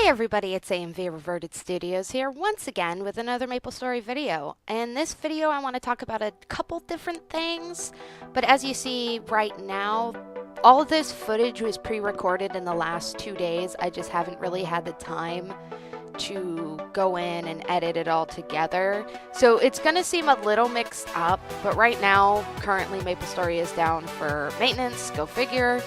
everybody, it's AMV Reverted Studios here once again with another MapleStory video. In this video I want to talk about a couple different things, but as you see right now, all of this footage was pre-recorded in the last 2 days. I just haven't really had the time to go in and edit it all together. So it's going to seem a little mixed up, but right now, currently MapleStory is down for maintenance, go figure.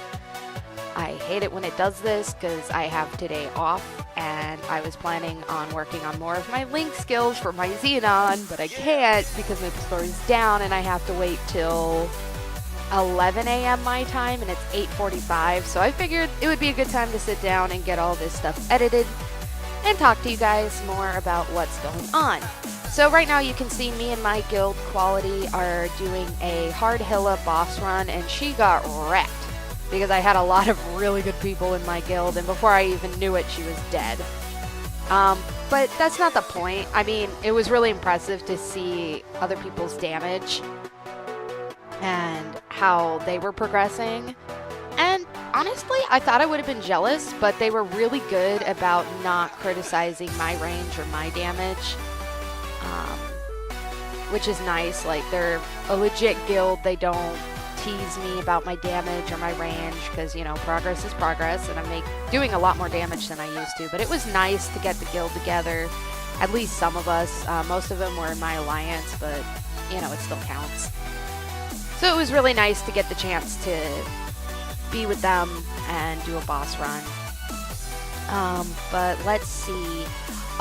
I hate it when it does this because I have today off and I was planning on working on more of my link skills for my Xenon, but I can't because MapleStory is down and I have to wait till 11 a.m. my time and it's 8:45, so I figured it would be a good time to sit down and get all this stuff edited and talk to you guys more about what's going on. So right now you can see me and my guild Quality are doing a Hard Hilla boss run and she got wrecked because I had a lot of really good people in my guild, and before I even knew it, she was dead. But that's not the point. I mean, it was really impressive to see other people's damage and how they were progressing. And honestly, I thought I would have been jealous, but they were really good about not criticizing my range or my damage, which is nice. Like, they're a legit guild. They don't tease me about my damage or my range because, you know, progress is progress and I'm doing a lot more damage than I used to. But it was nice to get the guild together, at least some of us. Most of them were in my alliance, but, you know, it still counts. So it was really nice to get the chance to be with them and do a boss run. But let's see.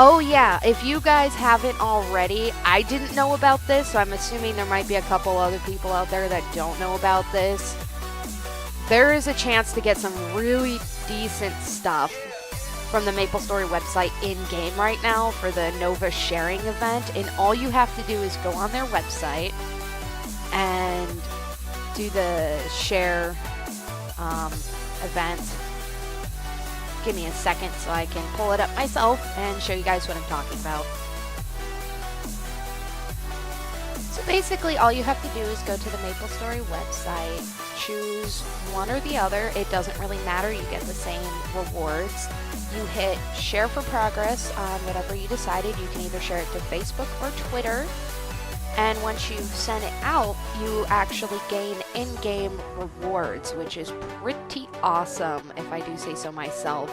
Oh yeah, if you guys haven't already, I didn't know about this, so I'm assuming there might be a couple other people out there that don't know about this. There is a chance to get some really decent stuff from the MapleStory website in-game right now for the Nova sharing event, and all you have to do is go on their website and do the share event. Give me a second so I can pull it up myself and show you guys what I'm talking about. So basically all you have to do is go to the MapleStory website, choose one or the other. It doesn't really matter, you get the same rewards. You hit share for progress on whatever you decided. You can either share it to Facebook or Twitter. And once you send it out, you actually gain in-game rewards, which is pretty awesome, if I do say so myself.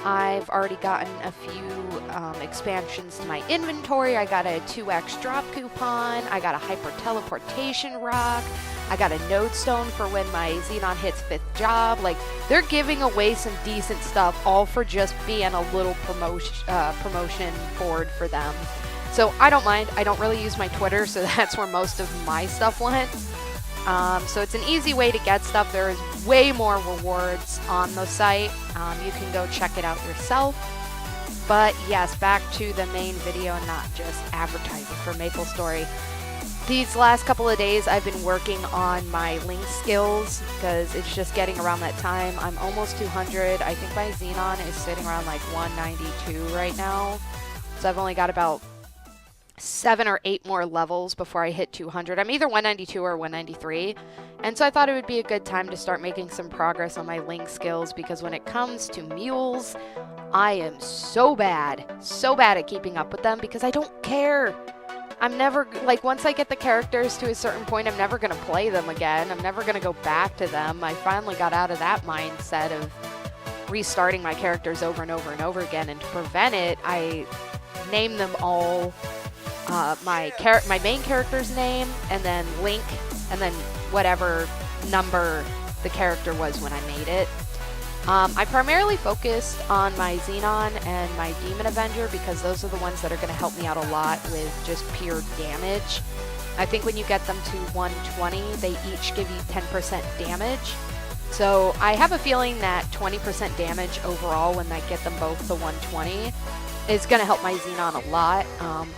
I've already gotten a few expansions to my inventory. I got a 2x drop coupon. I got a hyper teleportation rock. I got a node stone for when my Xenon hits 5th job. Like, they're giving away some decent stuff, all for just being a little promotion forward for them. So I don't mind. I don't really use my Twitter, so that's where most of my stuff went. So it's an easy way to get stuff. There is way more rewards on the site. You can go check it out yourself. But yes, back to the main video and not just advertising for MapleStory. These last couple of days I've been working on my link skills because it's just getting around that time. I'm almost 200. I think my Xenon is sitting around like 192 right now. So I've only got about 7 or 8 more levels before I hit 200. I'm either 192 or 193, and so I thought it would be a good time to start making some progress on my link skills, because when it comes to mules, I am so bad at keeping up with them because I don't care. I'm never, like, once I get the characters to a certain point, I'm never going to play them again. I'm never going to go back to them. I finally got out of that mindset of restarting my characters over and over and over again, and to prevent it, I name them all my main character's name, and then Link, and then whatever number the character was when I made it. I primarily focused on my Xenon and my Demon Avenger because those are the ones that are going to help me out a lot with just pure damage. I think when you get them to 120, they each give you 10% damage. So I have a feeling that 20% damage overall when I get them both to 120 is going to help my Xenon a lot.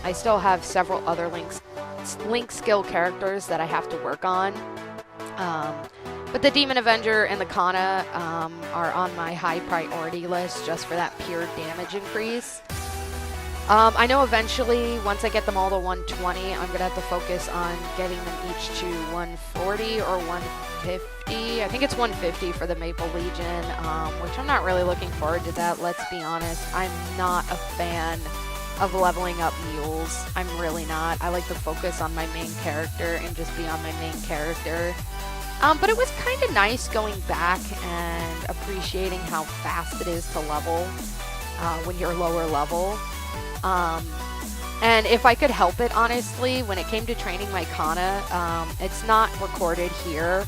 I still have several other link skill characters that I have to work on. But the Demon Avenger and the Kana are on my high priority list just for that pure damage increase. I know eventually, once I get them all to 120, I'm going to have to focus on getting them each to 140 or 150. I think it's 150 for the Maple Legion, which I'm not really looking forward to that, let's be honest. I'm not a fan of leveling up mules. I'm really not. I like to focus on my main character and just be on my main character. But it was kind of nice going back and appreciating how fast it is to level when you're lower level. And if I could help it, honestly, when it came to training my Kana, it's not recorded here,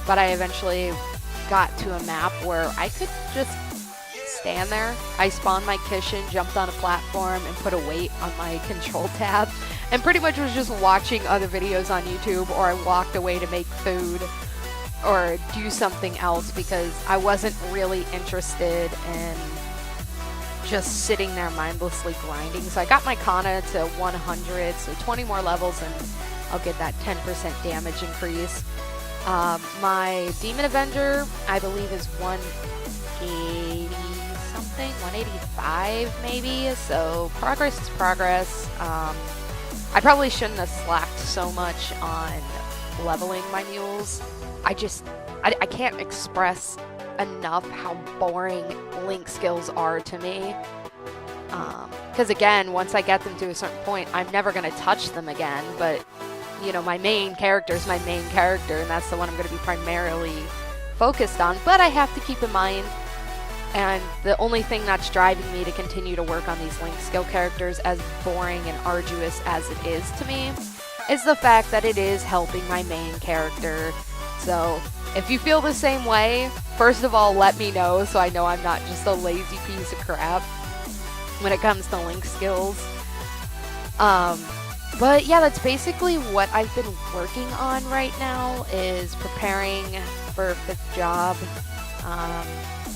but I eventually got to a map where I could just stand there. I spawned my Kishin, jumped on a platform, and put a weight on my control tab, and pretty much was just watching other videos on YouTube, or I walked away to make food or do something else because I wasn't really interested in just sitting there mindlessly grinding. So I got my Kana to 100, so 20 more levels and I'll get that 10% damage increase. My Demon Avenger, I believe, is 180 something, 185 maybe, so progress is progress. I probably shouldn't have slacked so much on leveling my mules. I can't express enough how boring link skills are to me, because again, once I get them to a certain point, I'm never going to touch them again. But you know, my main character is my main character, and that's the one I'm going to be primarily focused on. But I have to keep in mind, and the only thing that's driving me to continue to work on these link skill characters, as boring and arduous as it is to me, is the fact that it is helping my main character. So if you feel the same way, first of all, let me know so I know I'm not just a lazy piece of crap when it comes to link skills. But yeah, that's basically what I've been working on right now, is preparing for a 5th job.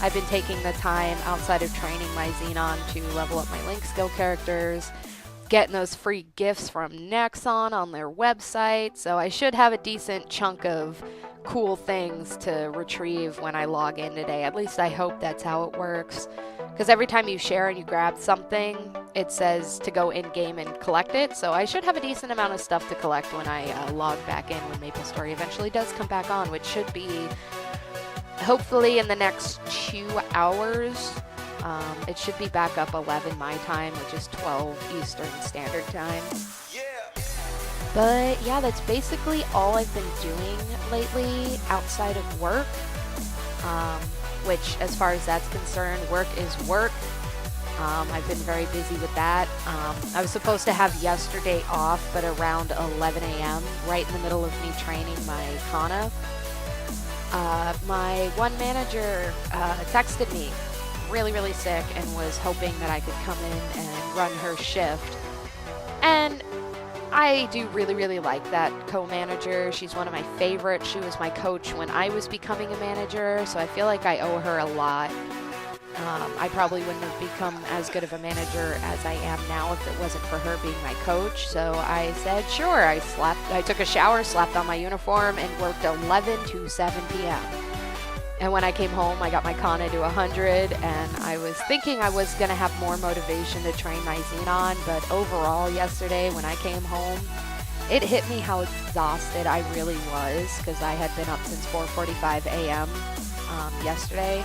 I've been taking the time outside of training my Xenon to level up my link skill characters, getting those free gifts from Nexon on their website, so I should have a decent chunk of cool things to retrieve when I log in today. At least I hope that's how it works, because every time you share and you grab something, it says to go in-game and collect it, so I should have a decent amount of stuff to collect when I log back in when MapleStory eventually does come back on, which should be hopefully in the next 2 hours. It should be back up 11 my time, which is 12 Eastern Standard Time. But yeah, that's basically all I've been doing lately outside of work, which, as far as that's concerned, work is work. I've been very busy with that. I was supposed to have yesterday off, but around 11 a.m., right in the middle of me training my Kana, my one manager texted me really sick and was hoping that I could come in and run her shift. And I do really like that co-manager. She's one of my favorites. She was my coach when I was becoming a manager, so I feel like I owe her a lot. I probably wouldn't have become as good of a manager as I am now if it wasn't for her being my coach. So I said, sure. I took a shower, slapped on my uniform, and worked 11 to 7 p.m. And when I came home, I got my Kana to 100, and I was thinking I was going to have more motivation to train my Xenon, but overall yesterday when I came home, it hit me how exhausted I really was, because I had been up since 4:45 a.m. Yesterday,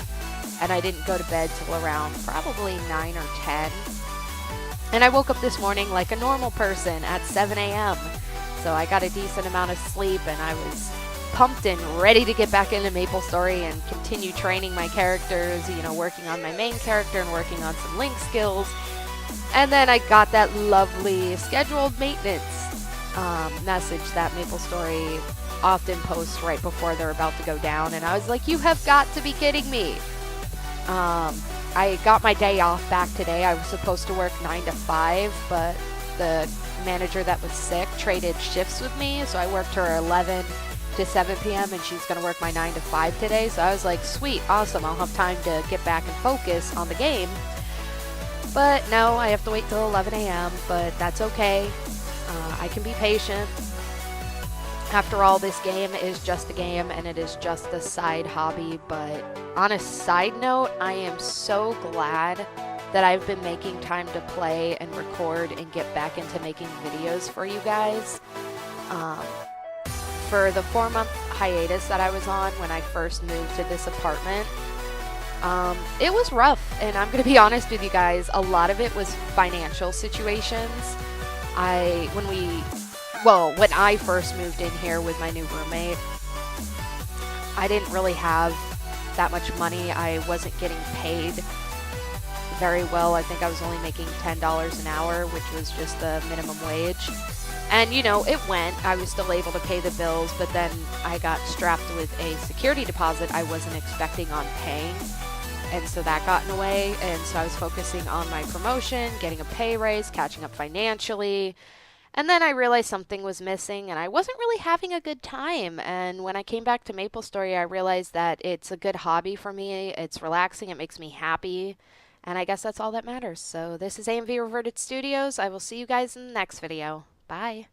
and I didn't go to bed till around probably 9 or 10. And I woke up this morning like a normal person at 7 a.m. So I got a decent amount of sleep, and I was pumped and ready to get back into MapleStory and continue training my characters, you know, working on my main character and working on some link skills. And then I got that lovely scheduled maintenance message that MapleStory often posts right before they're about to go down, and I was like, you have got to be kidding me. I got my day off back today. I was supposed to work 9 to 5, but the manager that was sick traded shifts with me, so I worked her 11 to 7 p.m. and she's going to work my 9 to 5 today. So I was like, sweet, awesome, I'll have time to get back and focus on the game. But no, I have to wait till 11 a.m., but that's okay. I can be patient. After all, this game is just a game and it is just a side hobby. But on a side note, I am so glad that I've been making time to play and record and get back into making videos for you guys. Um, for the 4-month hiatus that I was on when I first moved to this apartment, it was rough, and I'm going to be honest with you guys, a lot of it was financial situations. When I first moved in here with my new roommate, I didn't really have that much money. I wasn't getting paid very well. I think I was only making $10 an hour, which was just the minimum wage. And, you know, it went. I was still able to pay the bills, but then I got strapped with a security deposit I wasn't expecting on paying. And so that got in the way. And so I was focusing on my promotion, getting a pay raise, catching up financially. And then I realized something was missing and I wasn't really having a good time. And when I came back to MapleStory, I realized that it's a good hobby for me. It's relaxing, it makes me happy. And I guess that's all that matters. So this is AMV Reverted Studios. I will see you guys in the next video. Bye.